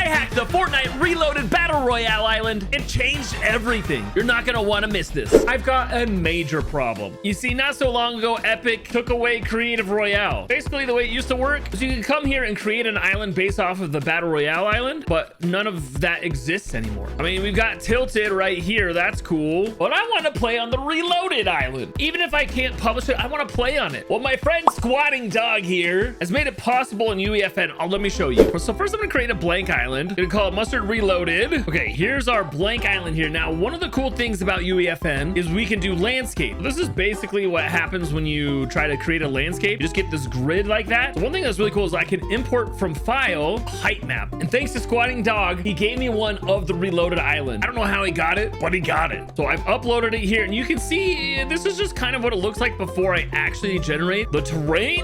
hacked the Fortnite Reloaded Battle Royale Island. It changed everything. You're not gonna want to miss this. I've got a major problem. You see, not so long ago, Epic took away Creative Royale. Basically, the way it used to work is you can come here and create an island based off of the Battle Royale Island, but none of that exists anymore. I mean, we've got Tilted right here. That's cool. But I want to play on the Reloaded Island. Even if I can't publish it, I want to play on it. Well, my friend Squatting Dog here has made it possible in UEFN. Let me show you. So first I'm gonna create a blank island. I'm gonna call it Mustard Reloaded. Okay, here's our blank island here. Now, one of the cool things about UEFN is we can do landscape. This is basically what happens when you try to create a landscape. You just get this grid like that. So one thing that's really cool is I can import from file a height map. And thanks to Squatting Dog, he gave me one of the Reloaded Island. I don't know how he got it, but he got it. So I've uploaded it here, and you can see this is just kind of what it looks like before I actually generate the terrain.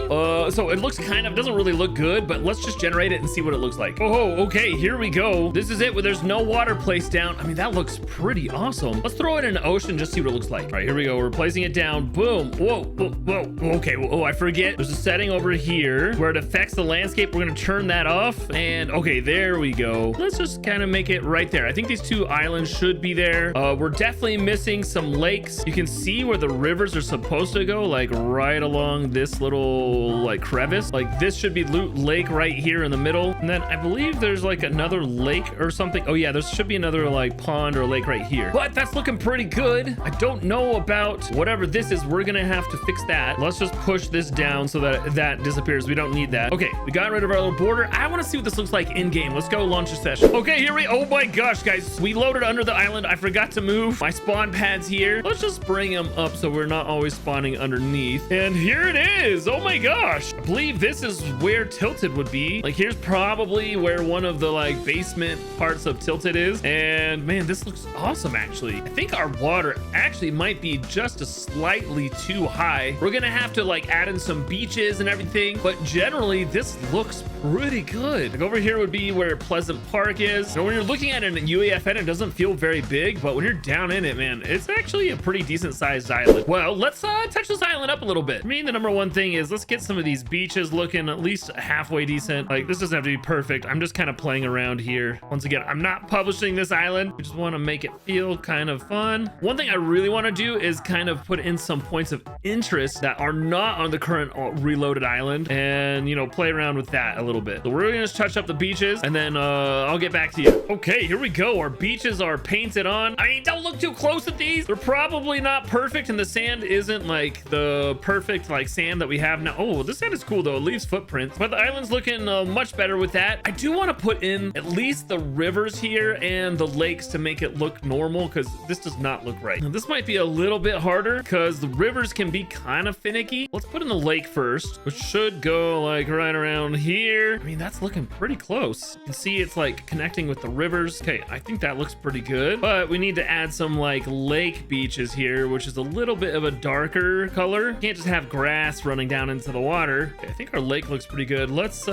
So it looks kind of, doesn't really look good, but let's just generate it and see what it looks like. Oh, okay, here we go. This is it, where there's no water placed down. I mean, that looks pretty awesome. Let's throw it in an ocean, just see what it looks like. All right, here we go. We're placing it down. Boom. Whoa, whoa, whoa. Okay, oh, I forget. There's a setting over here where it affects the landscape. We're gonna turn that off, and okay, there we go. Let's just kind of make it right there. I think these two islands should be there. We're definitely missing some lakes. You can see where the rivers are supposed to go, like right along this little like crevice. Like this should be Loot Lake right here in the middle, and then I believe there's like another lake or something. Oh yeah, there should be another like pond or lake right here, but that's looking pretty good. I don't know about whatever this is. We're gonna have to fix that. Let's just push this down so that that disappears. We don't need that. Okay, we got rid of our little border. I want to see what this looks like in game. Let's go launch a session. Okay, here we, oh my gosh, guys, we loaded under the island. I forgot to move my spawn pads here. Let's just bring them up so we're not always spawning underneath. And here it is. Oh my gosh, I believe this is where Tilted would be. Like here's probably where one of the like basement parts of Tilted is. And man, this looks awesome. Actually, I think our water actually might be just a slightly too high. We're gonna have to like add in some beaches and everything, but generally this looks pretty good. Like over here would be where Pleasant Park is. And when you're looking at it in UEFN, it doesn't feel very big, but when you're down in it, man, it's actually a pretty decent sized island. Well, let's touch this island up a little bit. I mean, the number one thing is let's get some of these beaches looking at least halfway decent. Like this doesn't have to be perfect. I'm just kind of playing around here. Once again, I'm not publishing this island. We just want to make it feel kind of fun. One thing I really want to do is kind of put in some points of interest that are not on the current Reloaded Island, and you know, play around with that a little bit. So we're gonna just touch up the beaches, and then I'll get back to you. Okay, here we go. Our beaches are painted on. I mean, don't look too close at these. They're probably not perfect, and the sand isn't like the perfect like sand that we have now. Oh, this sand is cool though. It leaves footprints, but the island's looking much better with that. I do want to put in at least the rivers here and the lakes to make it look normal, because this does not look right. Now, this might be a little bit harder because the rivers can be kind of finicky. Let's put in the lake first, which should go like right around here. I mean, that's looking pretty close. You can see it's like connecting with the rivers. Okay, I think that looks pretty good, but we need to add some like lake beaches here, which is a little bit of a darker color. You can't just have grass running down into the water. Okay, I think our lake looks pretty good. Let's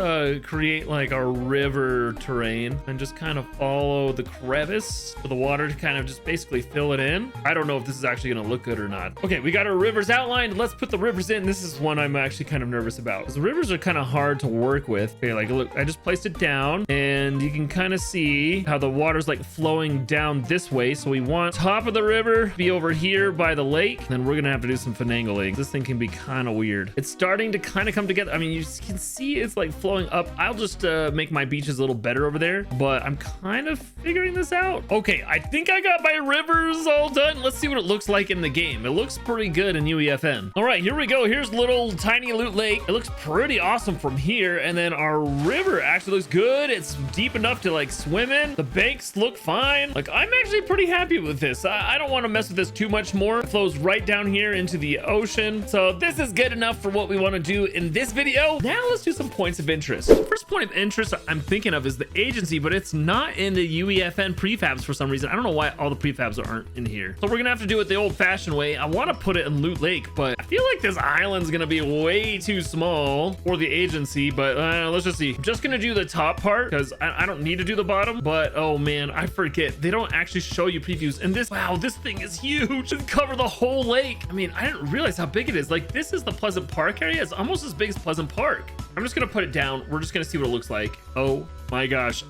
create like our river terrain and just kind of follow the crevice for the water to kind of just basically fill it in. I don't know if this is actually gonna look good or not. Okay, we got our rivers outlined. Let's put the rivers in. This is one I'm actually kind of nervous about, because the rivers are kind of hard to work with. Okay, like look, I just placed it down, and you can kind of see how the water's like flowing down this way. So we want top of the river to be over here by the lake. Then we're gonna have to do some finagling. This thing can be kind of weird. It's starting to kind of come together. I mean, you can see it's like flowing up. I'll just make my beaches a little better over there, but I'm kind of figuring this out. Okay, I think I got my rivers all done. Let's see what it looks like in the game. It looks pretty good in UEFN. All right, here we go. Here's little tiny Loot Lake. It looks pretty awesome from here, and then our river actually looks good. It's deep enough to like swim in. The banks look fine. Like I'm actually pretty happy with this. I don't want to mess with this too much more. It flows right down here into the ocean, so this is good enough for what we want to do in this video. Now let's do some points of interest. The first point of interest I'm thinking of is the agency, but it's not in the UEFN prefabs for some reason. I don't know why all the prefabs aren't in here, so we're gonna have to do it the old-fashioned way. I want to put it in Loot Lake, but I feel like this island's gonna be way too small for the agency. But let's just see. I'm just gonna do the top part because I don't need to do the bottom. But oh man, I forget they don't actually show you previews. And this, wow, this thing is huge. It cover the whole lake. I mean, I didn't realize how big it is. Like this is the Pleasant Park area. It's almost as big as Pleasant Park. I'm just gonna put it down. We're just gonna see what it looks like. Oh my gosh,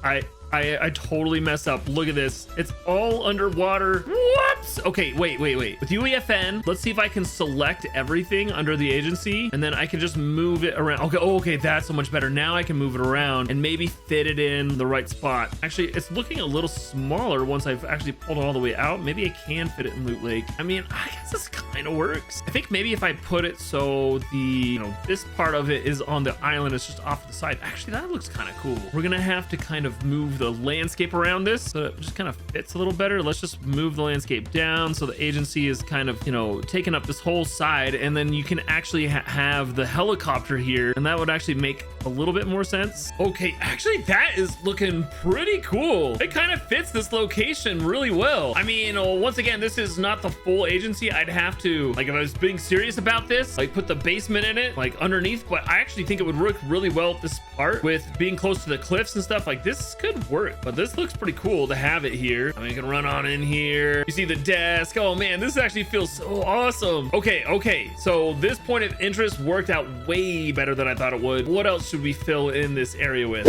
I totally messed up. Look at this. It's all underwater. Whoops. Okay, wait. With UEFN, let's see if I can select everything under the agency, and then I can just move it around. Okay, okay, that's so much better. Now I can move it around and maybe fit it in the right spot. Actually, it's looking a little smaller once I've actually pulled it all the way out. Maybe I can fit it in Loot Lake. I mean, I guess this kind of works. I think maybe if I put it so this part of it is on the island, it's just off to the side. Actually, that looks kind of cool. We're gonna have to kind of move the landscape around this so it just kind of fits a little better. Let's just move the landscape down so the agency is kind of, taking up this whole side, and then you can actually have the helicopter here, and that would actually make a little bit more sense. Okay, actually that is looking pretty cool. It kind of fits this location really well. I mean, once again, this is not the full agency. I'd have to, like, if I was being serious about this, like, put the basement in it, like, underneath, but I actually think it would work really well with this part, with being close to the cliffs and stuff. Like, this could work, but this looks pretty cool to have it here. I mean, you can run on in here. You see the desk. Oh man, this actually feels so awesome. Okay, so this point of interest worked out way better than I thought it would. What else should we fill in this area with?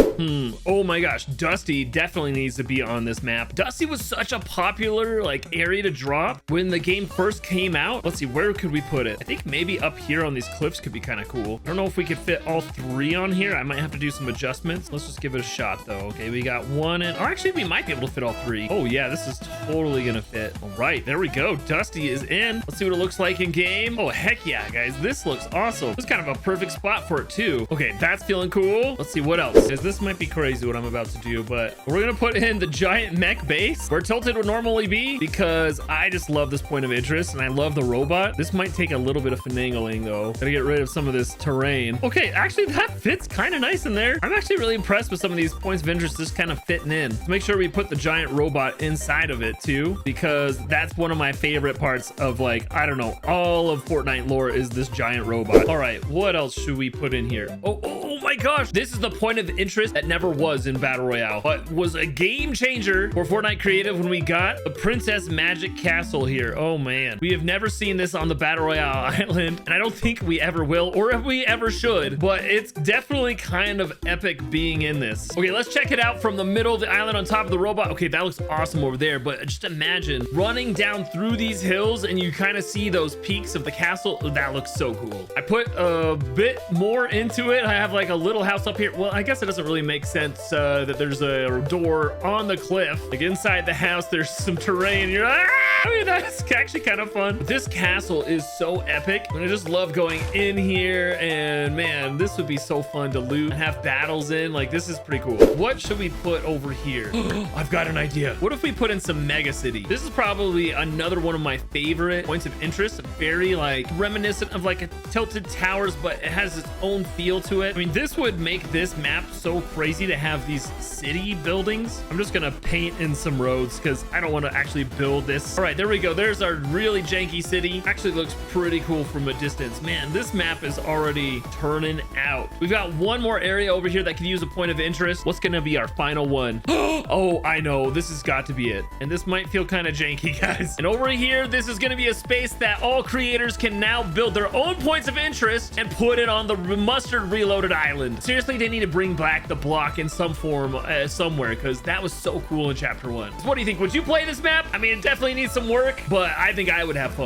Oh my gosh, Dusty definitely needs to be on this map. Dusty was such a popular, like, area to drop when the game first came out. Let's see, where could we put it? I think maybe up here on these cliffs could be kind of cool. I don't know if we could fit all three on here. I might have to do some adjustments. Let's just give it a shot though. Okay, we got one, and or actually we might be able to fit all three. Oh yeah, this is totally gonna fit. All right, there we go. Dusty is in. Let's see what it looks like in game. Oh heck yeah, guys, this looks awesome. This is kind of a perfect spot for it too. Okay, that's feeling cool. Let's see what else, because this might be crazy what I'm about to do, but we're gonna put in the giant mech base where Tilted would normally be, because I just love this point of interest and I love the robot. This might take a little bit of finagling though. Gotta get rid of some of this terrain. Okay, actually that fits kind of nice in there. I'm actually really impressed with some of these points of interest just kind of fitting in. Let's make sure we put the giant robot inside of it too, because that's one of my favorite parts of, like, I don't know, all of Fortnite lore is this giant robot. All right, what else should we put in here? Oh my gosh, this is the point of interest that never was in Battle Royale, but was a game changer for Fortnite Creative when we got the Princess Magic Castle here. Oh man, we have never seen this on the Battle Royale island, and I don't think we ever will, or if we ever should, but it's definitely kind of epic being in this. Okay, let's check it out from the middle of the island on top of the robot. Okay, that looks awesome over there, but just imagine running down through these hills and you kind of see those peaks of the castle. That looks so cool. I put a bit more into it. I have like a little house up here. Well, I guess it doesn't really make sense that there's a door on the cliff. Like inside the house, there's some terrain. You're like, I mean, that's actually kind of fun. This castle is so epic. I just love going in here, and man, this would be so fun to loot and have battles in. Like, this is pretty cool. What should we put over here? I've got an idea. What if we put in some mega city? This is probably another one of my favorite points of interest. Very like reminiscent of like a Tilted Towers, but it has its own feel to it. I mean, this would make this map so crazy to have these city buildings. I'm just gonna paint in some roads because I don't want to actually build this. All right, there we go. There's our really janky city. Actually looks pretty cool from a distance. Man, this map is already turning out. We've got one more area over here that could use a point of interest. What's gonna be our final one? Oh, I know. This has got to be it. And this might feel kind of janky, guys. And over here, this is gonna be a space that all creators can now build their own points of interest and put it on the Mustard Reloaded Island. Seriously, they need to bring back the block in some form somewhere, because that was so cool in Chapter 1. So what do you think? Would you play this map? I mean, it definitely needs some work, but I think I would have fun.